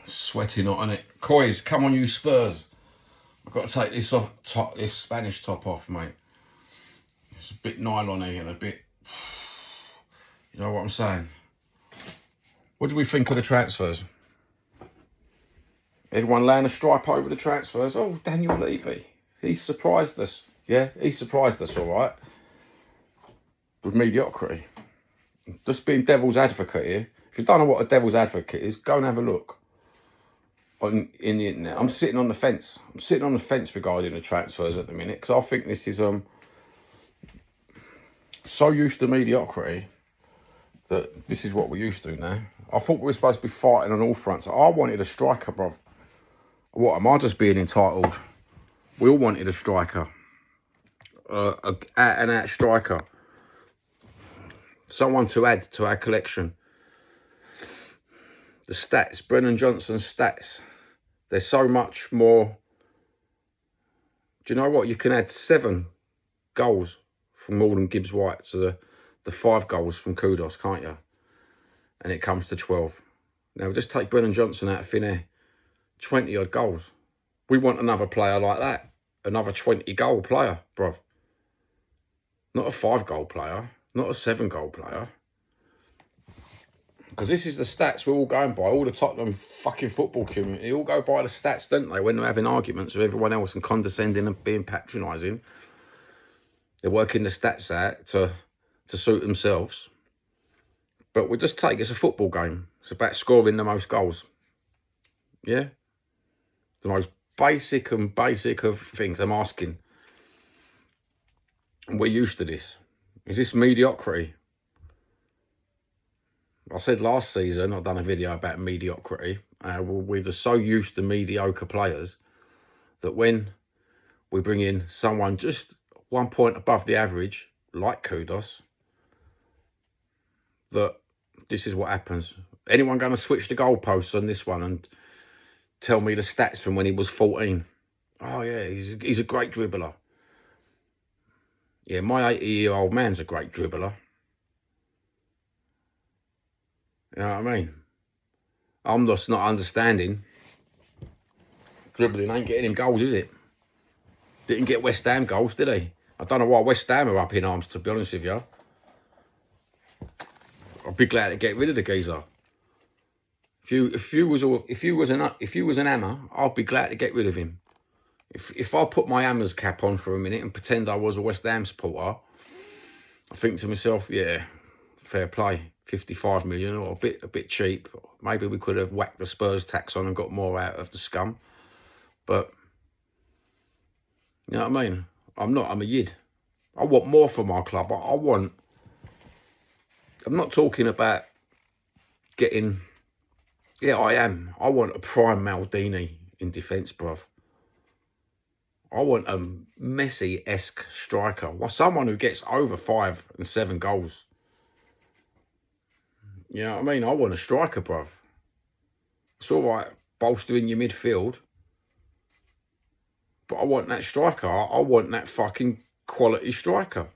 Sweating hot, innit? Coys, come on, you Spurs. I've got to take this off, this Spanish top off, mate. It's a bit nylon-y and a bit... You know what I'm saying? What do we think of the transfers? Everyone laying a stripe over the transfers. Oh, Daniel Levy. He surprised us. Yeah, he surprised us, all right. With mediocrity. Just being devil's advocate here. If you don't know what a devil's advocate is, go and have a look in the internet. I'm sitting on the fence. I'm sitting on the fence regarding the transfers at the minute because I think this is so used to mediocrity that this is what we're used to now. I thought we were supposed to be fighting on all fronts. I wanted a striker, bruv. What, am I just being entitled? We all wanted a striker. An out-and-out striker. Someone to add to our collection. The stats, Brennan Johnson's stats. There's so much more. Do you know what? You can add 7 goals from more than Gibbs White to the 5 goals from Kudus, can't you? And it comes to 12. Now, just take Brennan Johnson out of thin air. 20-odd goals. We want another player like that. Another 20-goal player, bruv. Not a 5-goal player. Not a 7-goal player. Because this is the stats we're all going by. All the Tottenham fucking football community all go by the stats, don't they? When they're having arguments with everyone else and condescending and being patronising. They're working the stats out to suit themselves. But we just take it's a football game. It's about scoring the most goals. Yeah? The most basic of things I'm asking. And we're used to this. Is this mediocrity? I said last season, I've done a video about mediocrity. We're just so used to mediocre players that when we bring in someone just 1 point above the average, like Kudus, that this is what happens. Anyone going to switch the goalposts on this one and tell me the stats from when he was 14? Oh, yeah, he's a great dribbler. Yeah, my 80-year-old man's a great dribbler. You know what I mean? I'm just not understanding. Dribbling ain't getting him goals, is it? Didn't get West Ham goals, did he? I don't know why West Ham are up in arms, to be honest with you. I'd be glad to get rid of the geezer. If you was an hammer, I'd be glad to get rid of him. If I put my hammer's cap on for a minute and pretend I was a West Ham supporter, I think to myself, yeah, fair play, 55 million or a bit cheap. Maybe we could have whacked the Spurs tax on and got more out of the scum. But you know what I mean? I'm a yid. I want more for my club. I'm not talking about getting... Yeah, I am. I want a prime Maldini in defence, bruv. I want a Messi-esque striker. Well, someone who gets over 5 and 7 goals. You know what I mean? I want a striker, bruv. It's all right bolstering your midfield. But I want that striker. I want that fucking quality striker.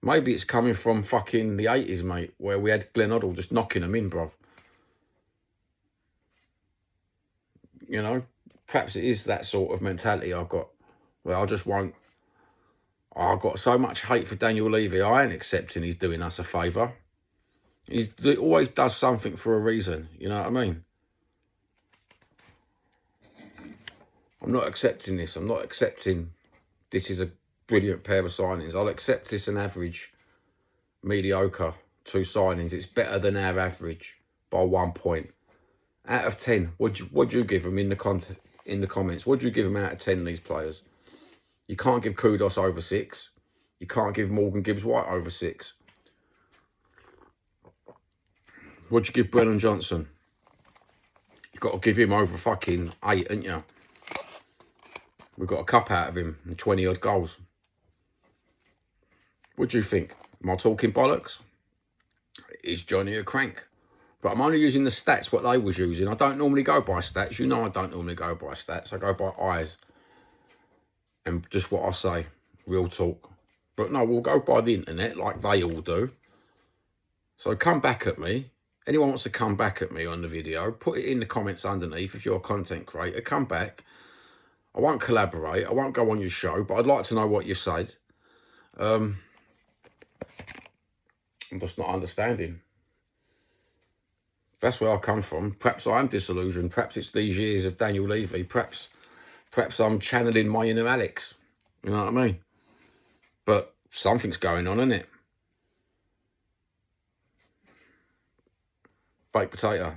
Maybe it's coming from fucking the 80s, mate, where we had Glenn Hoddle just knocking them in, bruv. You know, perhaps it is that sort of mentality I've got. Well, I just won't. I've got so much hate for Daniel Levy. I ain't accepting he's doing us a favour. He always does something for a reason. You know what I mean? I'm not accepting this. I'm not accepting this is a brilliant pair of signings. I'll accept this an average, mediocre 2 signings. It's better than our average by 1 point. Out of 10, what'd you give them in the comments? What'd you give them out of 10, these players? You can't give Kudus over 6. You can't give Morgan Gibbs White over 6. What'd you give Brennan Johnson? You've got to give him over fucking 8, ain't you? We've got a cup out of him and 20-odd goals. What do you think? Am I talking bollocks? Is Johnny a crank? But I'm only using the stats, what they was using. I don't normally go by stats. You know I don't normally go by stats. I go by eyes. And just what I say. Real talk. But no, we'll go by the internet like they all do. So come back at me. anyone wants to come back at me on the video, put it in the comments underneath. If you're a content creator, come back. I won't collaborate. I won't go on your show, but I'd like to know what you said. I'm just not understanding. That's where I come from. Perhaps I am disillusioned. Perhaps it's these years of Daniel Levy. Perhaps I'm channeling my inner Alex. You know what I mean? But something's going on, isn't it? Baked potato.